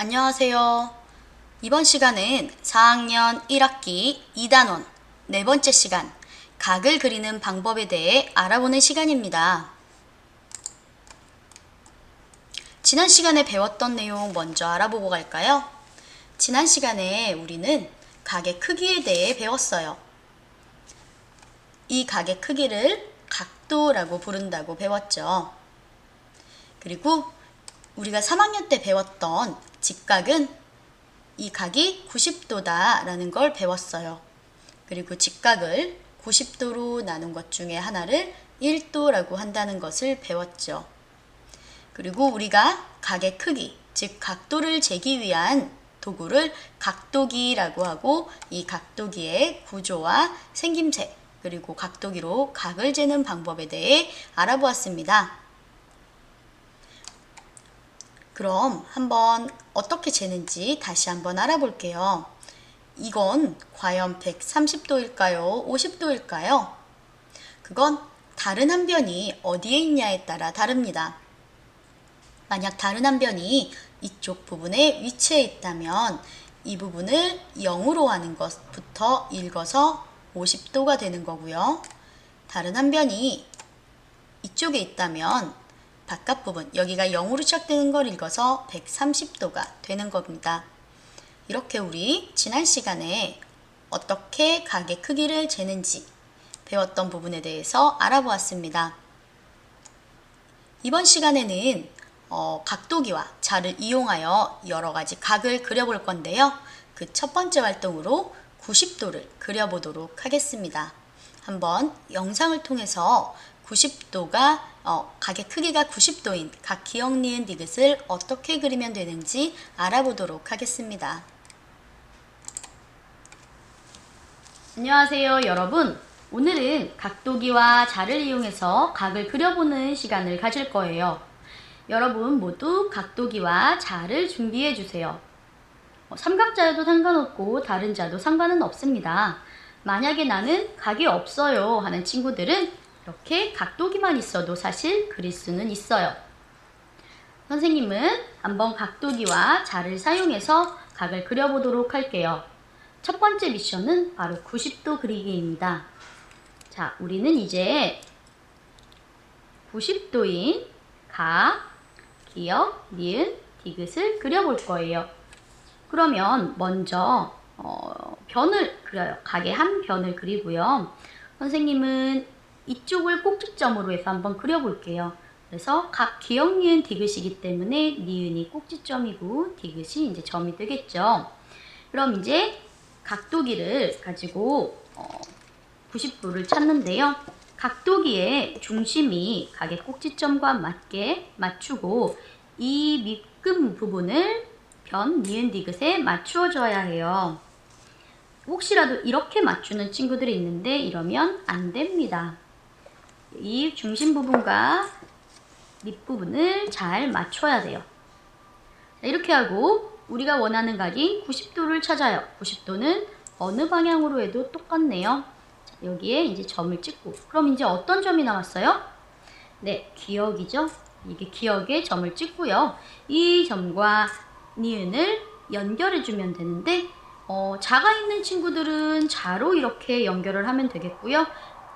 안녕하세요. 이번 시간은 4학년 1학기 2단원 네 번째 시간 각을 그리는 방법에 대해 알아보는 시간입니다. 지난 시간에 배웠던 내용 먼저 알아보고 갈까요? 지난 시간에 우리는 각의 크기에 대해 배웠어요. 이 각의 크기를 각도라고 부른다고 배웠죠. 그리고 우리가 3학년 때 배웠던 직각은 이 각이 90도다 라는 걸 배웠어요. 그리고 직각을 90도로 나눈 것 중에 하나를 1도라고 한다는 것을 배웠죠. 그리고 우리가 각의 크기, 즉 각도를 재기 위한 도구를 각도기라고 하고, 이 각도기의 구조와 생김새, 그리고 각도기로 각을 재는 방법에 대해 알아보았습니다. 그럼 한번 어떻게 재는지 다시 한번 알아볼게요. 이건 과연 130도일까요? 50도일까요? 그건 다른 한 변이 어디에 있냐에 따라 다릅니다. 만약 다른 한 변이 이쪽 부분에 위치해 있다면 이 부분을 0으로 하는 것부터 읽어서 50도가 되는 거고요. 다른 한 변이 이쪽에 있다면 바깥 부분, 여기가 0으로 시작되는 걸 읽어서 130도가 되는 겁니다. 이렇게 우리 지난 시간에 어떻게 각의 크기를 재는지 배웠던 부분에 대해서 알아보았습니다. 이번 시간에는 각도기와 자를 이용하여 여러 가지 각을 그려볼 건데요. 그 첫 번째 활동으로 90도를 그려보도록 하겠습니다. 한번 영상을 통해서 90도가 각의 크기가 90도인 각 기역, 니은, 디귿을 어떻게 그리면 되는지 알아보도록 하겠습니다. 안녕하세요 여러분. 오늘은 각도기와 자를 이용해서 각을 그려보는 시간을 가질 거예요. 여러분 모두 각도기와 자를 준비해 주세요. 삼각자여도 상관없고 다른 자도 상관은 없습니다. 만약에 나는 각이 없어요 하는 친구들은 이렇게 각도기만 있어도 사실 그릴 수는 있어요. 선생님은 한번 각도기와 자를 사용해서 각을 그려보도록 할게요. 첫 번째 미션은 바로 90도 그리기입니다. 자, 우리는 이제 90도인 각, 기역, 니은, 디귿을 그려볼 거예요. 그러면 먼저 변을 그려요. 각의 한 변을 그리고요. 선생님은 이쪽을 꼭지점으로 해서 한번 그려볼게요. 그래서 각 기역, 니은, 디귿이기 때문에 니은이 꼭지점이고 디귿이 이제 점이 되겠죠. 그럼 이제 각도기를 가지고 90도를 찾는데요. 각도기의 중심이 각의 꼭지점과 맞게 맞추고 이 밑금 부분을 변, 니은, 디귿에 맞추어줘야 해요. 혹시라도 이렇게 맞추는 친구들이 있는데 이러면 안 됩니다. 이 중심 부분과 밑부분을 잘 맞춰야 돼요. 이렇게 하고 우리가 원하는 각인 90도를 찾아요. 90도는 어느 방향으로 해도 똑같네요. 자, 여기에 이제 점을 찍고, 그럼 이제 어떤 점이 나왔어요? 네, 기역이죠. 이게 기역에 점을 찍고요. 이 점과 니은을 연결해 주면 되는데 자가 있는 친구들은 자로 이렇게 연결을 하면 되겠고요.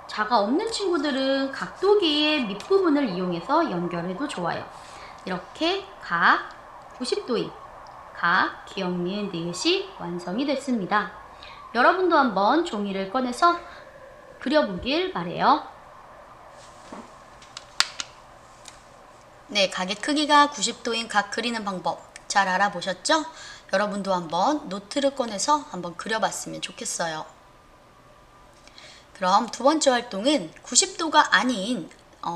자가 없는 친구들은 각도기의 밑부분을 이용해서 연결해도 좋아요. 이렇게 각 90도인 각, 기역, 니은, 디귿이 완성이 됐습니다. 여러분도 한번 종이를 꺼내서 그려보길 바래요. 네, 각의 크기가 90도인 각 그리는 방법 잘 알아보셨죠? 여러분도 한번 노트를 꺼내서 한번 그려봤으면 좋겠어요. 그럼 두 번째 활동은 90도가 아닌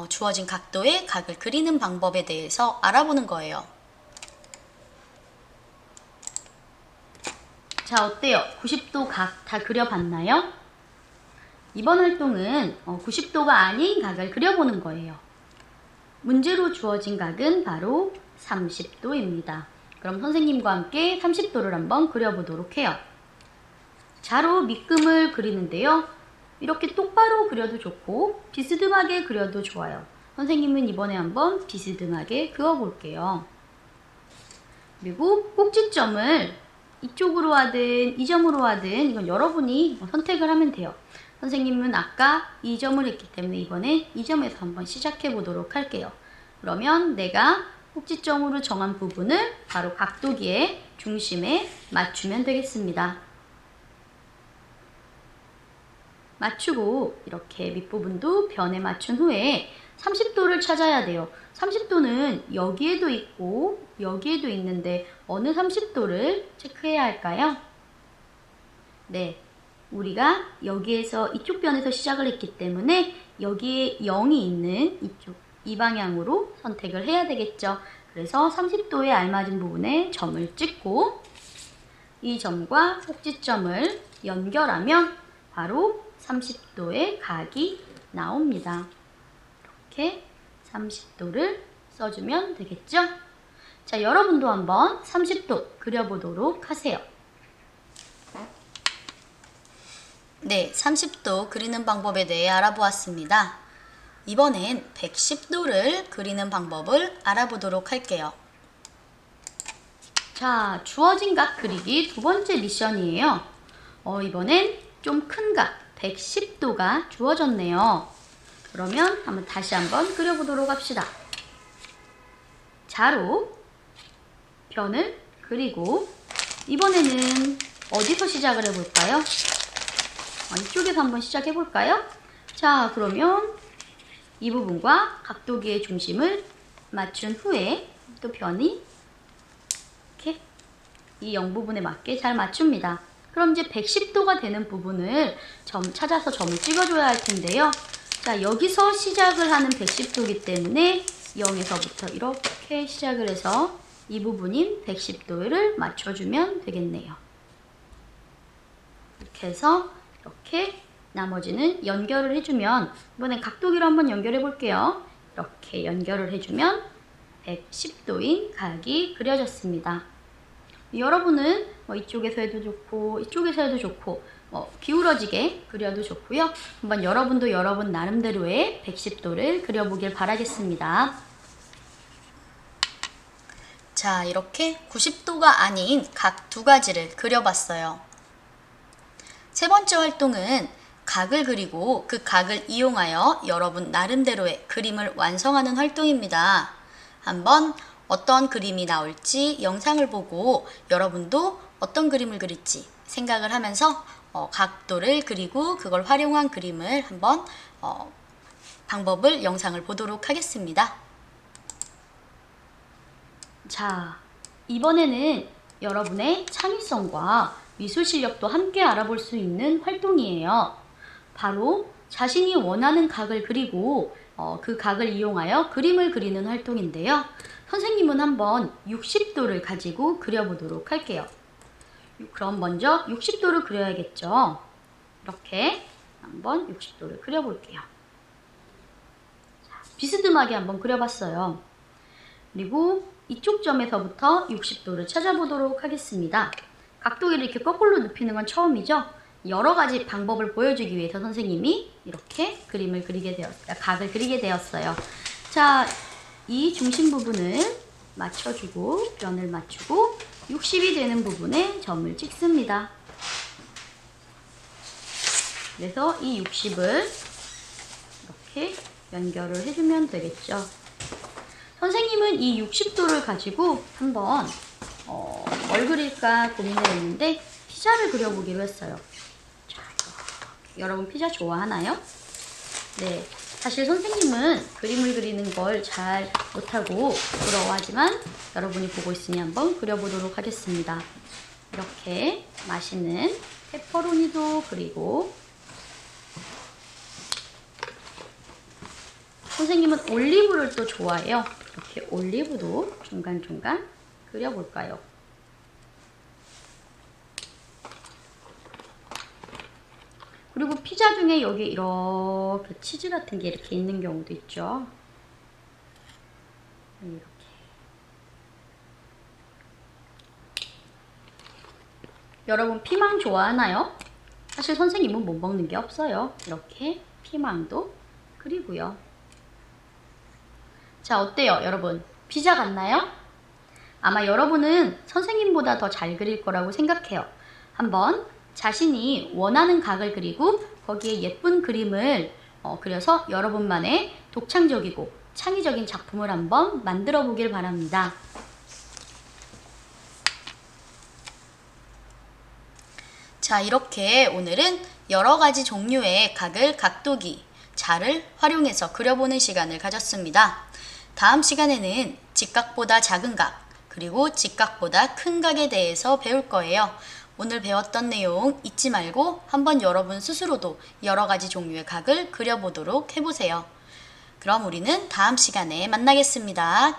주어진 각도의 각을 그리는 방법에 대해서 알아보는 거예요. 자, 어때요? 90도 각 다 그려봤나요? 이번 활동은 90도가 아닌 각을 그려보는 거예요. 문제로 주어진 각은 바로 30도입니다. 그럼 선생님과 함께 30도를 한번 그려보도록 해요. 자로 밑금을 그리는데요. 이렇게 똑바로 그려도 좋고 비스듬하게 그려도 좋아요. 선생님은 이번에 한번 비스듬하게 그어볼게요. 그리고 꼭지점을 이쪽으로 하든 이 점으로 하든 이건 여러분이 선택을 하면 돼요. 선생님은 아까 이 점을 했기 때문에 이번에 이 점에서 한번 시작해 보도록 할게요. 그러면 내가 꼭지점으로 정한 부분을 바로 각도기의 중심에 맞추면 되겠습니다. 맞추고 이렇게 밑부분도 변에 맞춘 후에 30도를 찾아야 돼요. 30도는 여기에도 있고 여기에도 있는데 어느 30도를 체크해야 할까요? 네, 우리가 여기에서 이쪽 변에서 시작을 했기 때문에 여기에 0이 있는 이 방향으로 선택을 해야 되겠죠. 그래서 30도에 알맞은 부분에 점을 찍고 이 점과 꼭지점을 연결하면 바로 30도의 각이 나옵니다. 이렇게 30도를 써주면 되겠죠? 자, 여러분도 한번 30도 그려보도록 하세요. 네, 30도 그리는 방법에 대해 알아보았습니다. 이번엔 110도를 그리는 방법을 알아보도록 할게요. 자, 주어진 각 그리기 두 번째 미션이에요. 이번엔 좀 큰 각 110도가 주어졌네요. 그러면 다시 한번 그려보도록 합시다. 자로 변을 그리고 이번에는 어디서 시작을 해볼까요? 이쪽에서 한번 시작해 볼까요? 자, 그러면 이 부분과 각도기의 중심을 맞춘 후에 또 변이 이렇게 이 0부분에 맞게 잘 맞춥니다. 그럼 이제 110도가 되는 부분을 찾아서 점을 찍어줘야 할 텐데요. 자, 여기서 시작을 하는 110도이기 때문에 0에서부터 이렇게 시작을 해서 이 부분인 110도를 맞춰주면 되겠네요. 이렇게 해서 이렇게 나머지는 연결을 해주면 이번엔 각도기로 한번 연결해 볼게요. 이렇게 연결을 해주면 110도인 각이 그려졌습니다. 여러분은 이쪽에서 해도 좋고 이쪽에서 해도 좋고 기울어지게 그려도 좋고요. 한번 여러분도 여러분 나름대로의 110도를 그려보길 바라겠습니다. 자, 이렇게 90도가 아닌 각 두 가지를 그려봤어요. 세 번째 활동은 각을 그리고 그 각을 이용하여 여러분 나름대로의 그림을 완성하는 활동입니다. 한번 어떤 그림이 나올지 영상을 보고 여러분도 어떤 그림을 그릴지 생각을 하면서 각도를 그리고 그걸 활용한 그림을 한번 방법을 영상을 보도록 하겠습니다. 자, 이번에는 여러분의 창의성과 미술 실력도 함께 알아볼 수 있는 활동이에요. 바로 자신이 원하는 각을 그리고 그 각을 이용하여 그림을 그리는 활동인데요. 선생님은 한번 60도를 가지고 그려보도록 할게요. 그럼 먼저 60도를 그려야겠죠. 이렇게 한번 60도를 그려볼게요. 자, 비스듬하게 한번 그려봤어요. 그리고 이쪽 점에서부터 60도를 찾아보도록 하겠습니다. 각도기를 이렇게 거꾸로 눕히는 건 처음이죠. 여러 가지 방법을 보여주기 위해서 선생님이 이렇게 각을 그리게 되었어요. 자, 이 중심 부분을 맞춰주고 변을 맞추고 60이 되는 부분에 점을 찍습니다. 그래서 이 60을 이렇게 연결을 해주면 되겠죠. 선생님은 이 60도를 가지고 한번 뭘 그릴까 고민을 했는데 피자를 그려보기로 했어요. 자, 여러분 피자 좋아하나요? 네, 사실 선생님은 그림을 그리는 걸 잘 못하고 부러워하지만 여러분이 보고 있으니 한번 그려보도록 하겠습니다. 이렇게 맛있는 페퍼로니도 그리고 선생님은 올리브를 또 좋아해요. 이렇게 올리브도 중간중간 그려볼까요? 그리고 피자 중에 여기 이렇게 치즈 같은 게 이렇게 있는 경우도 있죠. 이렇게. 여러분 피망 좋아하나요? 사실 선생님은 못 먹는 게 없어요. 이렇게 피망도 그리고요. 자, 어때요, 여러분? 피자 같나요? 아마 여러분은 선생님보다 더 잘 그릴 거라고 생각해요. 한번 자신이 원하는 각을 그리고 거기에 예쁜 그림을 그려서 여러분만의 독창적이고 창의적인 작품을 한번 만들어 보길 바랍니다. 자, 이렇게 오늘은 여러 가지 종류의 각을 각도기, 자를 활용해서 그려보는 시간을 가졌습니다. 다음 시간에는 직각보다 작은 각, 그리고 직각보다 큰 각에 대해서 배울 거예요. 오늘 배웠던 내용 잊지 말고 한번 여러분 스스로도 여러 가지 종류의 각을 그려보도록 해보세요. 그럼 우리는 다음 시간에 만나겠습니다.